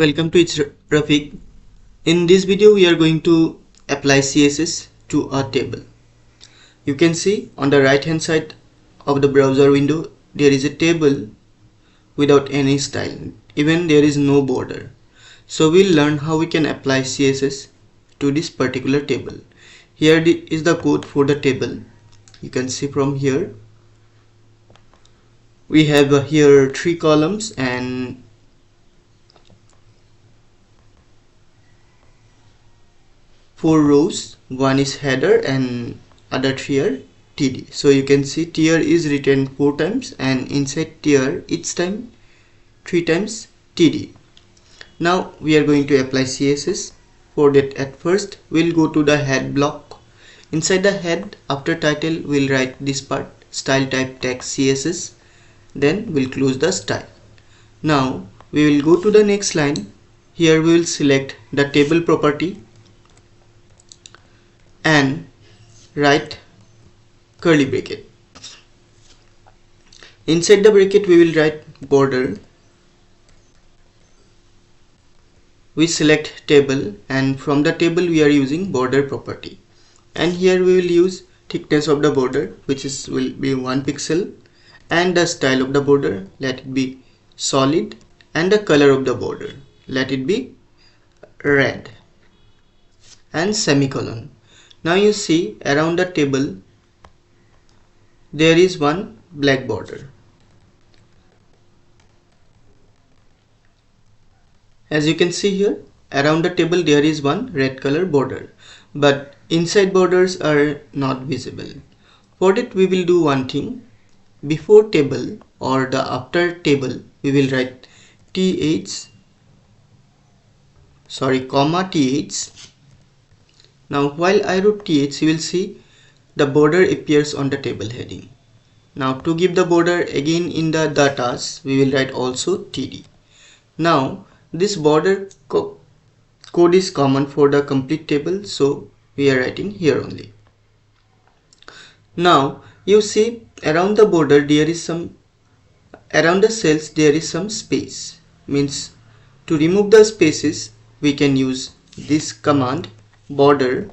Welcome to ItzRafiq. In this video we are going to apply CSS to a table. You can see on the right hand side of the browser window there is a table without any style. Even there is no border. So we'll learn how we can apply CSS to this particular table. Here is the code for the table. You can see from here. We have here 3 columns and 4 rows. One is header and other 3 are TD. So you can see tier is written 4 times and inside tier each time 3 times TD. Now we are going to apply CSS. For that, at first we'll go to the head block. Inside the head, after title we'll write this part, style type text CSS. Then we'll close the style. Now we will go to the next line. Here we will select the table property and write curly bracket. Inside the bracket we will write border. We select table and from the table we are using border property, and here we will use thickness of the border, which will be 1 pixel, and the style of the border, let it be solid, and the color of the border, let it be red, and semicolon. Now you see around the table there is one black border. As you can see here, around the table there is one red color border, but inside borders are not visible. For that we will do one thing. Before table or the after table we will write comma th. Now while I wrote th, you will see the border appears on the table heading. Now to give the border again in the datas, we will write also td. Now this border code is common for the complete table, so we are writing here only. Now you see around the border there is around the cells there is some space. Means to remove the spaces we can use this command border.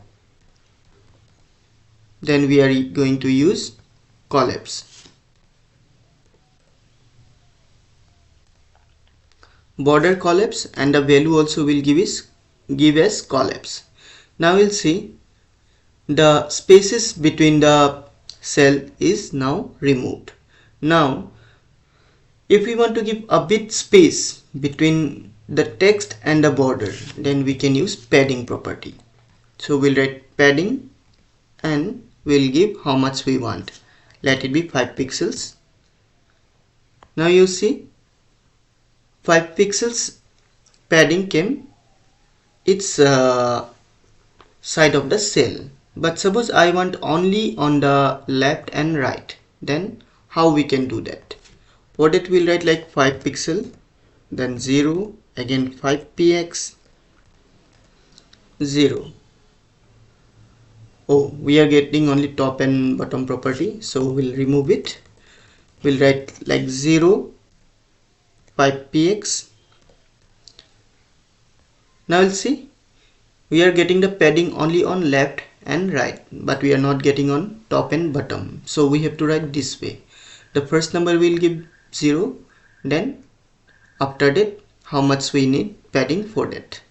Then we are going to use collapse. Border collapse, and the value also will give as collapse. Now we'll see the spaces between the cell is now removed. Now if we want to give a bit space between the text and the border, then we can use padding property. So we'll write padding and we'll give how much we want. Let it be 5 pixels. Now you see 5 pixels padding came its side of the cell. But suppose I want only on the left and right, then how we can do that? For that we'll write like 5 pixel, then 0, again 5px, 0. Oh, we are getting only top and bottom property, so we'll remove it. We'll write like 0, 5px. Now we'll see we are getting the padding only on left and right, but we are not getting on top and bottom, so we have to write this way. The first number we'll give 0, then after that how much we need padding for that.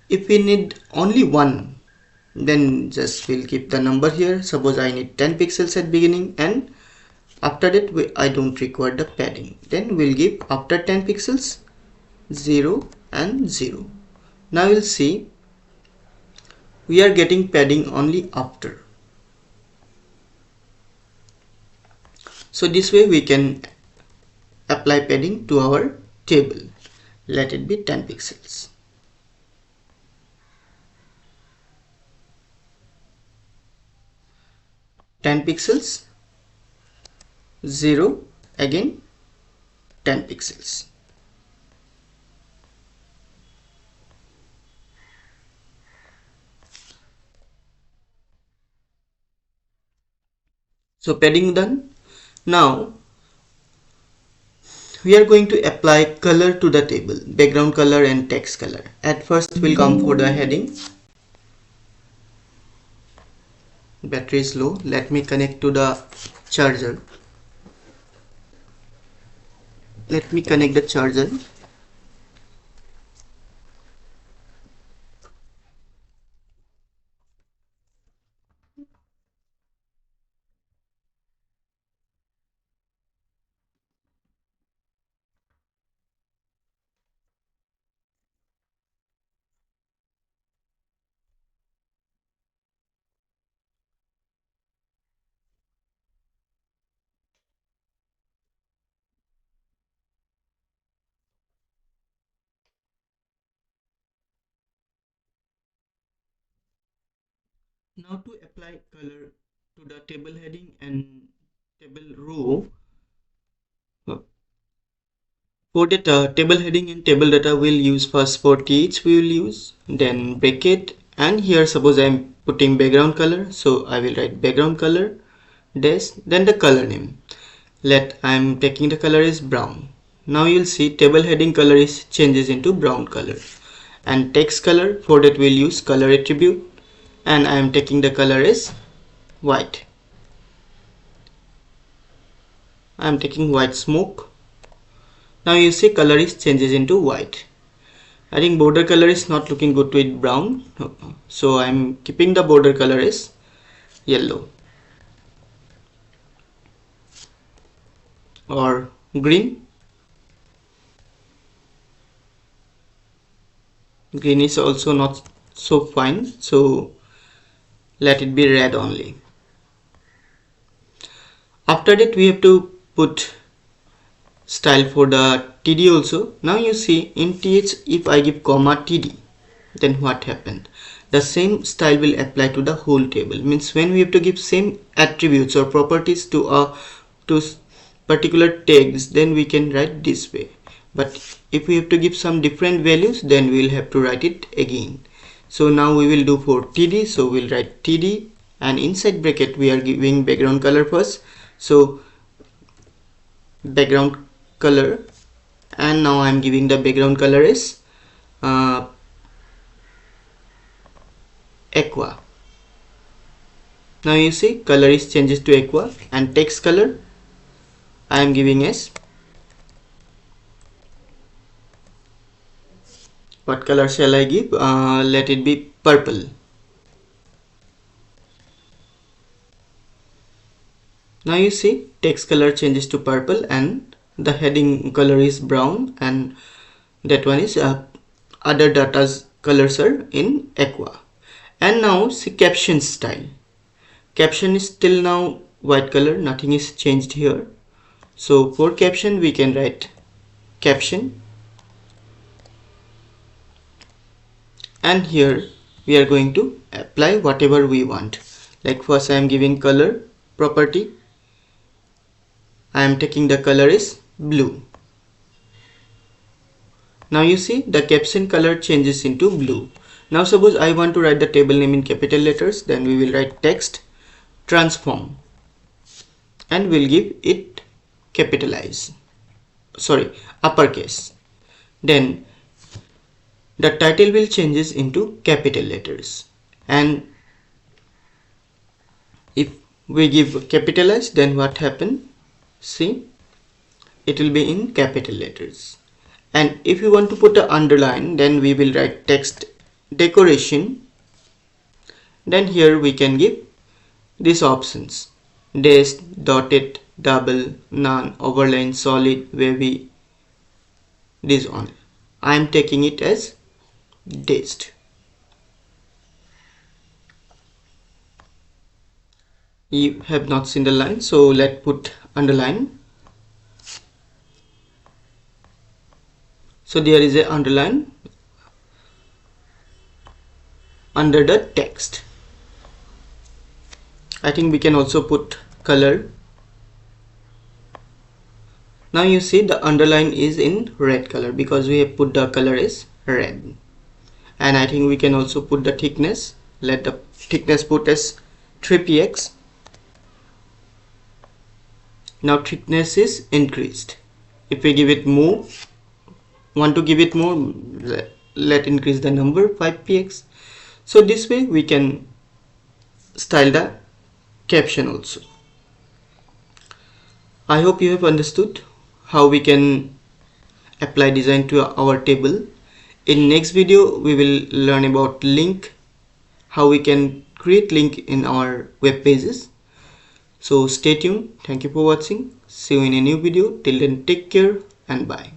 If we need only 1, then just we'll keep the number here. Suppose I need 10 pixels at beginning, and after that I don't require the padding, then we'll give after 10 pixels 0 and 0. Now we'll see we are getting padding only after. So this way we can apply padding to our table. Let it be 10 pixels. (10 pixels), 0, again 10 pixels. So padding done. Now we are going to apply color to the table, background color and text color. At first we'll come for the heading. Battery is low. Let me connect to the charger. Let me connect the charger. Now to apply color to the table heading and table row, for that table heading and table data we'll use first for th we will use, then bracket, and here suppose I'm putting background color, so I will write background color dash, then the color name. Let I'm taking the color is brown. Now you'll see table heading color is changes into brown color, and text color, for that we'll use color attribute, and I am taking the color is white. I am taking white smoke. Now you see color is changes into white. I think border color is not looking good with brown, so I am keeping the border color is yellow or green. Green is also not so fine, so let it be red only. After that we have to put style for the td also. Now you see in th if I give comma td, then what happened? The same style will apply to the whole table. Means when we have to give same attributes or properties to particular tags, then we can write this way. But if we have to give some different values, then we will have to write it again. So now we will do for td, so we'll write td, and inside bracket we are giving background color first, so background color, and now I'm giving the background color is aqua. Now you see color is changes to aqua, and text color I am giving as, what color shall I give? Let it be purple. Now you see text color changes to purple, and the heading color is brown, and that one is other data's colors are in aqua. And now see caption style. Caption is still now white color, nothing is changed here. So for caption we can write caption, and here we are going to apply whatever we want. Like first I am giving color property, I am taking the color is blue. Now you see the caption color changes into blue. Now suppose I want to write the table name in capital letters, then we will write text transform, and we'll give it uppercase. Then the title will changes into capital letters, and if we give capitalized, then what happened? See, it will be in capital letters. And if you want to put an underline, then we will write text decoration. Then here we can give these options: dash, dotted, double, none, overline, solid, wavy, this on. I am taking it as dashed. You have not seen the line, so let's put underline. So there is a underline under the text. I think we can also put color. Now you see the underline is in red color because we have put the color is red. And I think we can also put the thickness. Let the thickness put as 3px. Now thickness is increased. If we give it more, want to give it more, let increase the number 5px. So this way we can style the caption also. I hope you have understood how we can apply design to our table. In next video we will learn about link, how we can create link in our web pages. So stay tuned. Thank you for watching. See you in a new video. Till then, take care and bye.